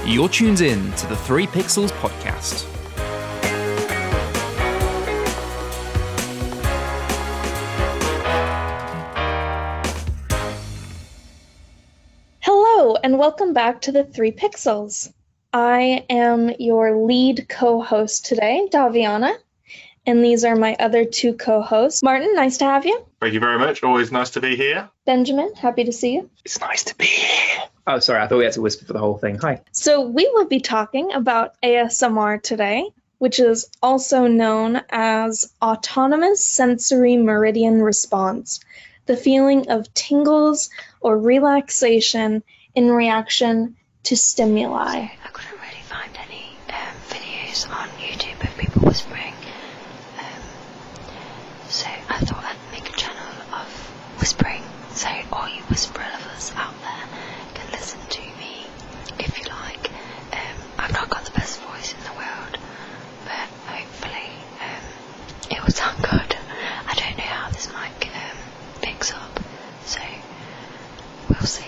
You're tuned in to the 3 Pixels podcast. Hello, and welcome back to the 3 Pixels. I am your lead co-host today, Daviana, and these are my other 2 co-hosts. Martin, nice to have you. Thank you very much. Always nice to be here. Benjamin, happy to see you. It's nice to be here. Oh, sorry, I thought we had to whisper for the whole thing. Hi. So we will be talking about ASMR today, which is also known as Autonomous Sensory Meridian Response, the feeling of tingles or relaxation in reaction to stimuli. I couldn't really find any videos on YouTube of people whispering, so I thought I'd make a channel of whispering, so all you whisper lovers out there can listen to me if you like. I've not got the best voice in the world, but hopefully it will sound good. I don't know how this mic picks up, so we'll see.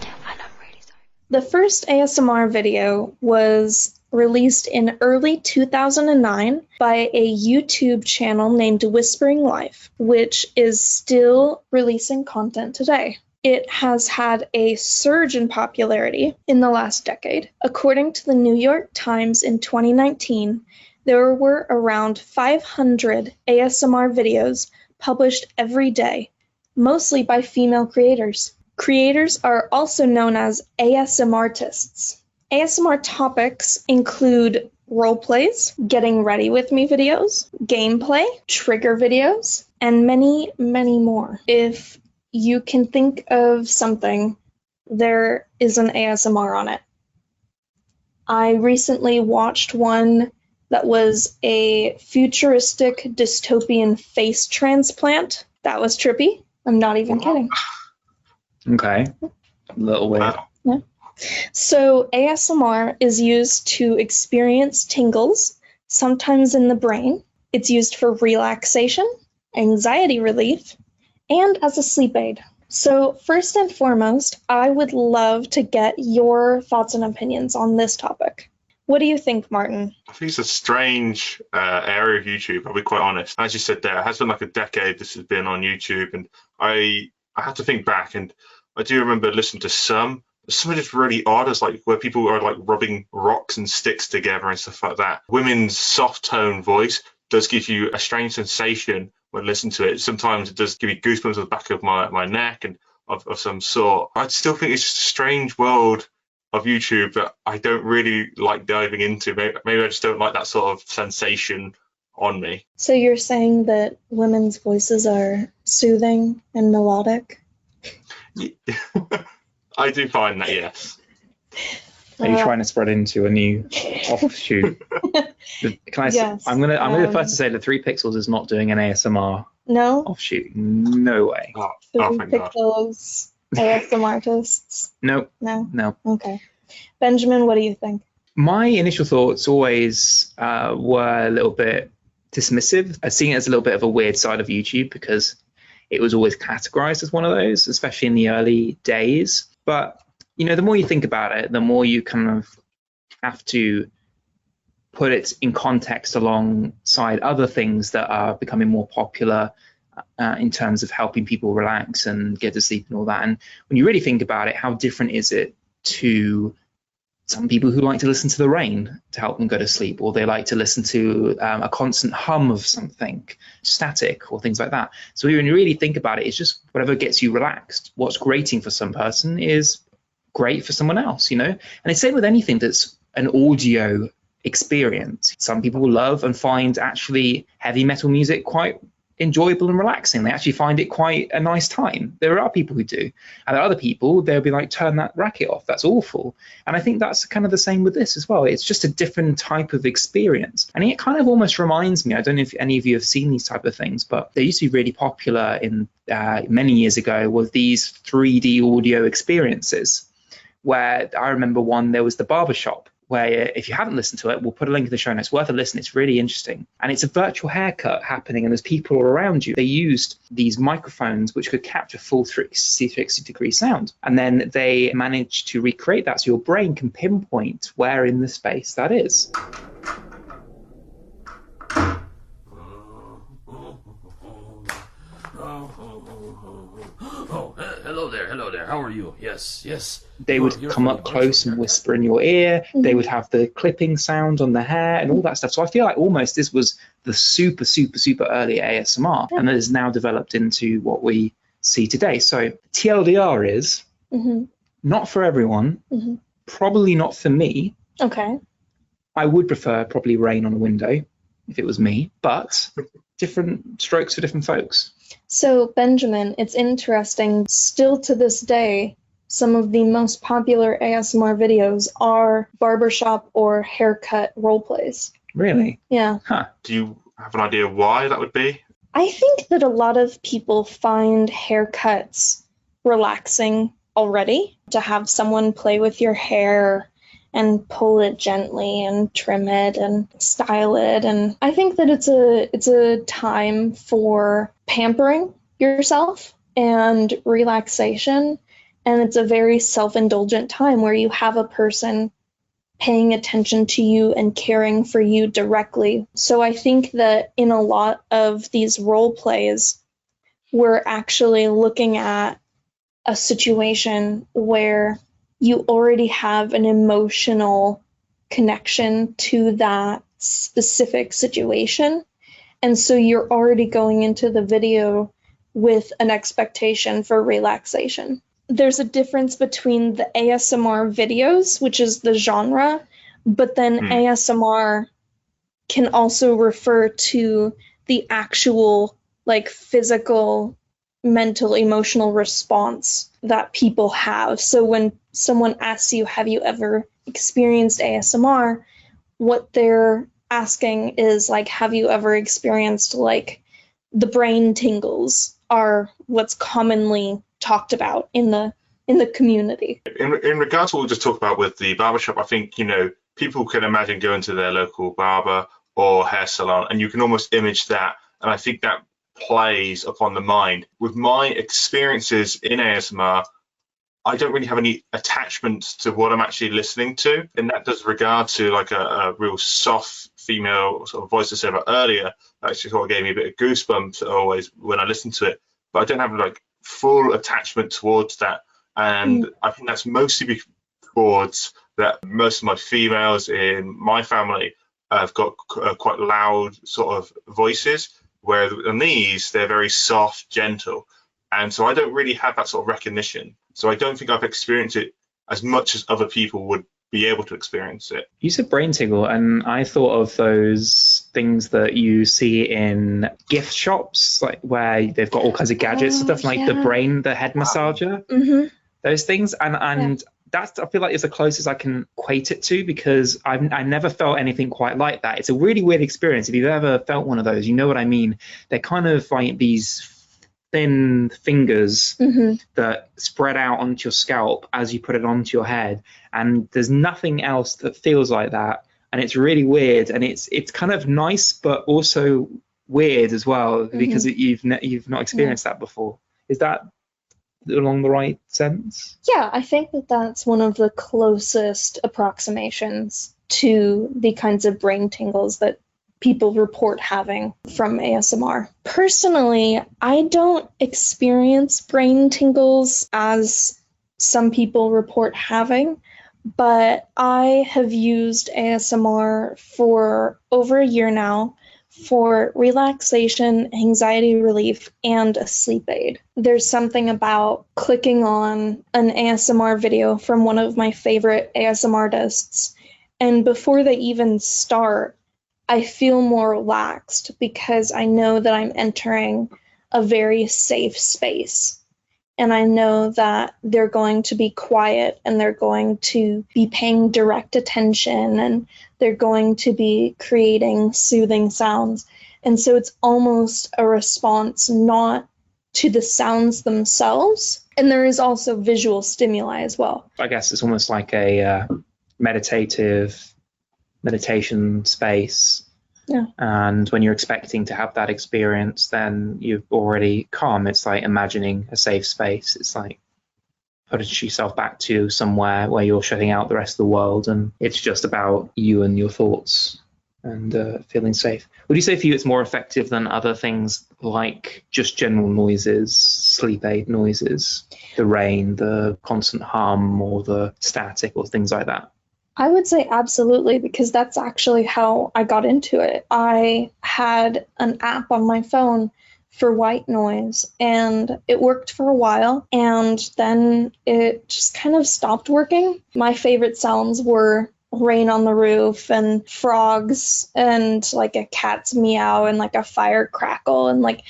And I'm really sorry. The first ASMR video was released in early 2009 by a YouTube channel named Whispering Life, which is still releasing content today. It has had a surge in popularity in the last decade. According to the New York Times in 2019, there were around 500 ASMR videos published every day, mostly by female creators. Creators are also known as ASMRtists. ASMR topics include roleplays, getting ready with me videos, gameplay, trigger videos, and many, many more. If you can think of something, there is an ASMR on it. I recently watched one that was a futuristic dystopian face transplant. That was trippy. I'm not even kidding. Okay. A little weird. Wow. Yeah. So ASMR is used to experience tingles, sometimes in the brain. It's used for relaxation, anxiety relief, and as a sleep aid. So first and foremost, I would love to get your thoughts and opinions on this topic. What do you think, Martin? I think it's a strange area of YouTube, I'll be quite honest. As you said there, it has been like a decade this has been on YouTube, and I have to think back, and I do remember listening to some are just really odd, as like where people are like rubbing rocks and sticks together and stuff like that. Women's soft tone voice does give you a strange sensation when listening to it. Sometimes it does give you goosebumps on the back of my neck and of some sort. I still think it's just a strange world of YouTube that I don't really like diving into. Maybe I just don't like that sort of sensation on me. So you're saying that women's voices are soothing and melodic? I do find that, yes. Are you trying to spread into a new offshoot? Can I? Yes. I'm gonna be the first to say that 3 Pixels is not doing an ASMR No? offshoot. No way. Oh, Three thank God. Pixels, ASMR artists? No. No? No. Okay. Benjamin, what do you think? My initial thoughts always were a little bit dismissive. I seen it as a little bit of a weird side of YouTube because it was always categorized as one of those, especially in the early days. But, you know, the more you think about it, the more you kind of have to put it in context alongside other things that are becoming more popular in terms of helping people relax and get to sleep and all that. And when you really think about it, how different is it to some people who like to listen to the rain to help them go to sleep, or they like to listen to a constant hum of something static or things like that. So when you really think about it, it's just whatever gets you relaxed. What's grating for some person is great for someone else, you know? And it's same with anything that's an audio experience. Some people love and find actually heavy metal music quite enjoyable and relaxing. They actually find it quite a nice time. There are people who do. And there are other people, they'll be like, turn that racket off. That's awful. And I think that's kind of the same with this as well. It's just a different type of experience. And it kind of almost reminds me, I don't know if any of you have seen these type of things, but they used to be really popular in many years ago with these 3D audio experiences, where I remember one, there was the Barbershop, where if you haven't listened to it, we'll put a link in the show notes. It's worth a listen. It's really interesting. And it's a virtual haircut happening, and there's people all around you. They used these microphones which could capture full 360-degree sound. And then they managed to recreate that so your brain can pinpoint where in the space that is. Hello there. How are you? Yes. They would come up close and whisper in your ear. They would have the clipping sound on the hair and all that stuff. So I feel like almost this was the super early ASMR, and that has now developed into what we see today. So TLDR is not for everyone, probably not for me. Okay. I would prefer probably rain on a window if it was me, but different strokes for different folks. So, Benjamin, it's interesting. Still to this day, some of the most popular ASMR videos are barbershop or haircut role plays. Really? Yeah. Huh. Do you have an idea why that would be? I think that a lot of people find haircuts relaxing already. To have someone play with your hair and pull it gently and trim it and style it. And I think that it's a time for pampering yourself and relaxation. And it's a very self-indulgent time where you have a person paying attention to you and caring for you directly. So I think that in a lot of these role plays, we're actually looking at a situation where you already have an emotional connection to that specific situation. And so you're already going into the video with an expectation for relaxation. There's a difference between the ASMR videos, which is the genre, but then ASMR can also refer to the actual like physical, mental, emotional response that people have. So when someone asks you, have you ever experienced ASMR? What they're asking is like, have you ever experienced like the brain tingles are what's commonly talked about in the community. In regards to what we just talked about with the barbershop, I think, people can imagine going to their local barber or hair salon, and you can almost image that. And I think that plays upon the mind. With my experiences in ASMR, I don't really have any attachment to what I'm actually listening to. And that does regard to like a real soft female sort of voice I said about earlier. That actually sort of gave me a bit of goosebumps always when I listen to it. But I don't have like full attachment towards that. And I think that's mostly because that most of my females in my family have got quite loud sort of voices, where on these, they're very soft, gentle. And so I don't really have that sort of recognition. So I don't think I've experienced it as much as other people would be able to experience it. You said brain tingle, and I thought of those things that you see in gift shops, like where they've got all kinds of gadgets and stuff, like the head massager, those things. And that's, I feel like, is the closest I can equate it to, because I never felt anything quite like that. It's a really weird experience. If you've ever felt one of those, you know what I mean. They're kind of like these thin fingers that spread out onto your scalp as you put it onto your head, and there's nothing else that feels like that. And it's really weird, and it's kind of nice but also weird as well, because you've not experienced that before. Is that along the right sense? Yeah, I think that's one of the closest approximations to the kinds of brain tingles that people report having from ASMR. Personally, I don't experience brain tingles as some people report having, but I have used ASMR for over a year now for relaxation, anxiety relief, and a sleep aid. There's something about clicking on an ASMR video from one of my favorite ASMR artists, and before they even start, I feel more relaxed because I know that I'm entering a very safe space. And I know that they're going to be quiet, and they're going to be paying direct attention, and they're going to be creating soothing sounds. And so it's almost a response not to the sounds themselves. And there is also visual stimuli as well. I guess it's almost like a meditation space. Yeah. And when you're expecting to have that experience, then you're already calm. It's like imagining a safe space. It's like putting yourself back to somewhere where you're shutting out the rest of the world, and it's just about you and your thoughts and feeling safe. Would you say for you it's more effective than other things like just general noises, sleep aid noises, the rain, the constant hum, or the static, or things like that? I would say absolutely, because that's actually how I got into it. I had an app on my phone for white noise, and it worked for a while, and then it just kind of stopped working. My favorite sounds were rain on the roof and frogs and like a cat's meow and like a fire crackle, and like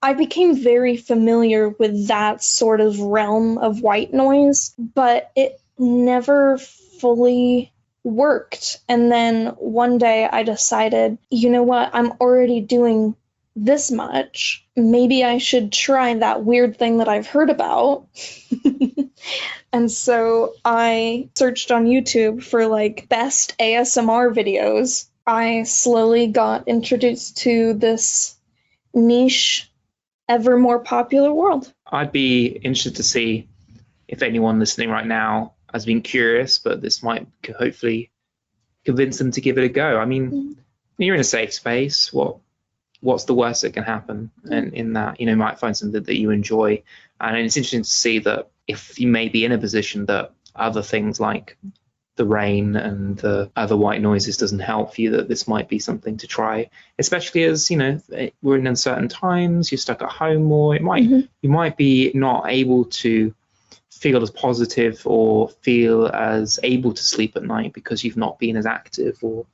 I became very familiar with that sort of realm of white noise, but it never fully worked. And then one day I decided, you know what, I'm already doing this much. Maybe I should try that weird thing that I've heard about. And so I searched on YouTube for like best ASMR videos. I slowly got introduced to this niche, ever more popular world. I'd be interested to see if anyone listening right now has been curious, but this might hopefully convince them to give it a go. I mean, you're in a safe space. What's the worst that can happen? And in that, you might find something that you enjoy. And it's interesting to see that if you may be in a position that other things like the rain and the other white noises doesn't help you, that this might be something to try, especially as, we're in uncertain times, you're stuck at home more. You might be not able to feel as positive or feel as able to sleep at night because you've not been as active or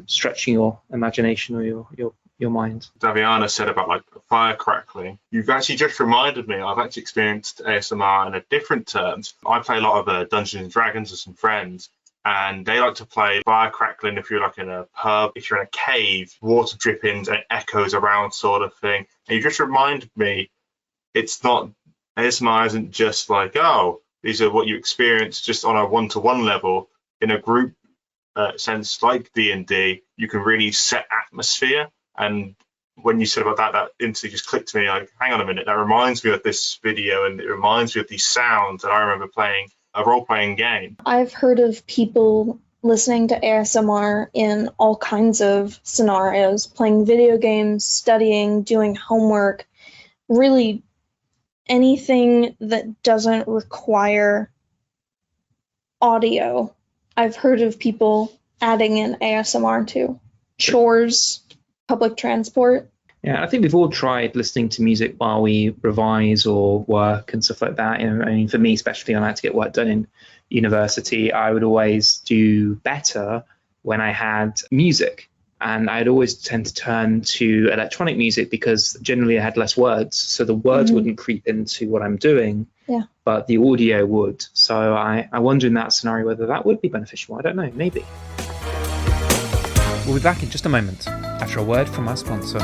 stretching your imagination or your mind. Daviana said about like fire crackling. You've actually just reminded me, I've actually experienced ASMR in a different terms. I play a lot of Dungeons and Dragons with some friends, and they like to play fire crackling if you're like in a pub, if you're in a cave, water drippings and it echoes around sort of thing. And you just reminded me, it's not, ASMR isn't just like, oh, these are what you experience just on a one-to-one level. In a group sense like D&D, you can really set atmosphere. And when you said about that instantly just clicked to me, like, hang on a minute, that reminds me of this video and it reminds me of these sounds that I remember playing a role-playing game. I've heard of people listening to ASMR in all kinds of scenarios, playing video games, studying, doing homework, really anything that doesn't require audio. I've heard of people adding in ASMR to chores, public transport. Yeah, I think we've all tried listening to music while we revise or work and stuff like that. I mean, for me, especially when I had to get work done in university, I would always do better when I had music. And I'd always tend to turn to electronic music because generally I had less words. So the words wouldn't creep into what I'm doing, but the audio would. So I wonder in that scenario whether that would be beneficial. I don't know, maybe. We'll be back in just a moment after a word from our sponsor.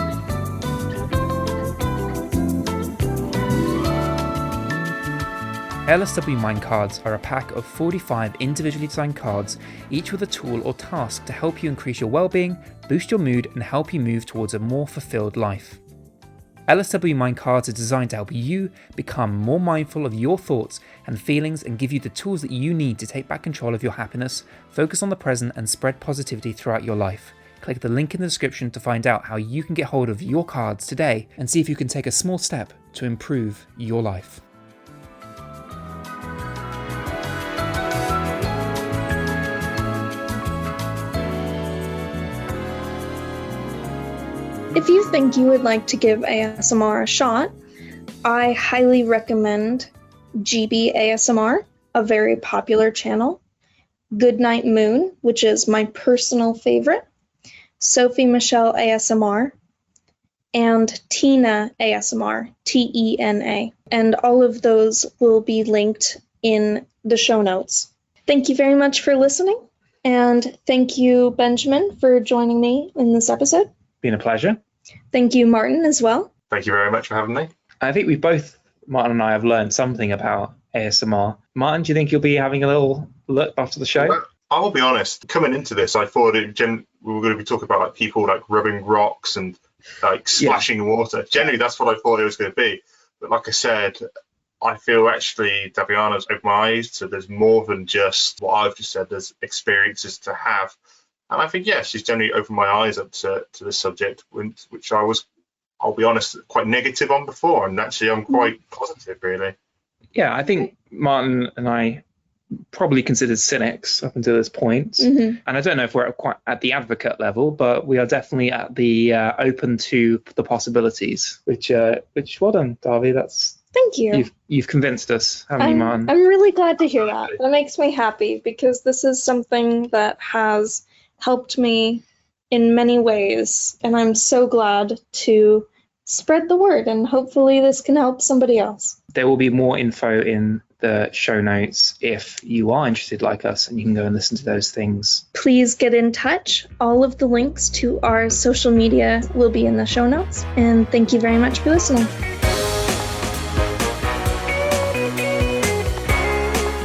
LSW Mind cards are a pack of 45 individually designed cards, each with a tool or task to help you increase your well-being, boost your mood, and help you move towards a more fulfilled life. LSW Mind cards are designed to help you become more mindful of your thoughts and feelings and give you the tools that you need to take back control of your happiness, focus on the present, and spread positivity throughout your life. Click the link in the description to find out how you can get hold of your cards today and see if you can take a small step to improve your life. If you think you would like to give ASMR a shot, I highly recommend GB ASMR, a very popular channel, Goodnight Moon, which is my personal favorite, Sophie Michelle ASMR, and Tina ASMR, Tena. And all of those will be linked in the show notes. Thank you very much for listening, and thank you, Benjamin, for joining me in this episode. Been a pleasure. Thank you, Martin, as well. Thank you very much for having me. I think we both, Martin and I, have learned something about ASMR. Martin, do you think you'll be having a little look after the show? I will be honest. Coming into this, I thought we were going to be talking about like people like rubbing rocks and like splashing in water. Generally, that's what I thought it was going to be. But like I said, I feel actually Daviana's opened my eyes to there's more than just what I've just said. There's experiences to have, and I think she's generally opened my eyes up to the subject, which I was, I'll be honest, quite negative on before, and actually I'm quite positive, really. Yeah, I think Martin and I probably considered cynics up until this point. Mm-hmm. And I don't know if we're quite at the advocate level, but we are definitely at the open to the possibilities, which well done, Darby. Thank you. You've convinced us, haven't you, Martin? I'm really glad to hear that. That makes me happy because this is something that has helped me in many ways, and I'm so glad to spread the word, and hopefully this can help somebody else. There will be more info in the show notes if you are interested like us, and you can go and listen to those things. Please get in touch. All of the links to our social media will be in the show notes, and thank you very much for listening.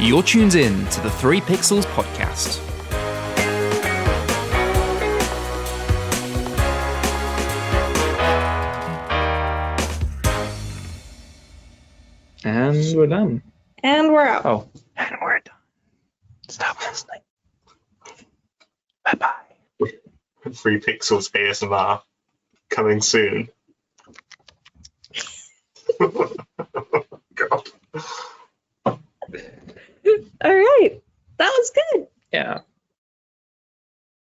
You're tuned in to the 3 Pixels podcast. And we're done. And we're out. Oh, and we're done. Stop listening. Bye-bye. 3 Pixels ASMR coming soon. God. All right. That was good. Yeah.